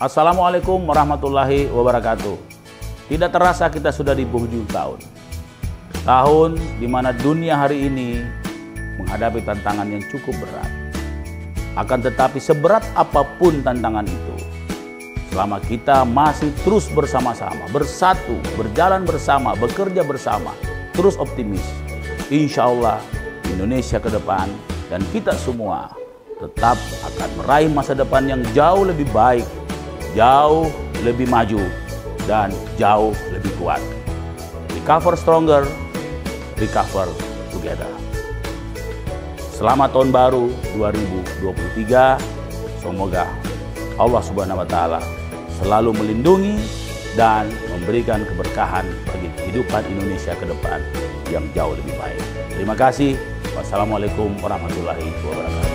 Assalamualaikum warahmatullahi wabarakatuh. Tidak terasa kita sudah di penghujung tahun. Tahun di mana dunia hari ini menghadapi tantangan yang cukup berat. Akan tetapi seberat apapun tantangan itu, selama kita masih terus bersama-sama, bersatu, berjalan bersama, bekerja bersama, terus optimis, insya Allah Indonesia ke depan dan kita semua tetap akan meraih masa depan yang jauh lebih baik, jauh lebih maju, dan jauh lebih kuat. Recover stronger, recover together. Selamat tahun baru 2023. Semoga Allah Subhanahu wa Ta'ala selalu melindungi dan memberikan keberkahan bagi kehidupan Indonesia ke depan yang jauh lebih baik. Terima kasih. Wassalamualaikum warahmatullahi wabarakatuh.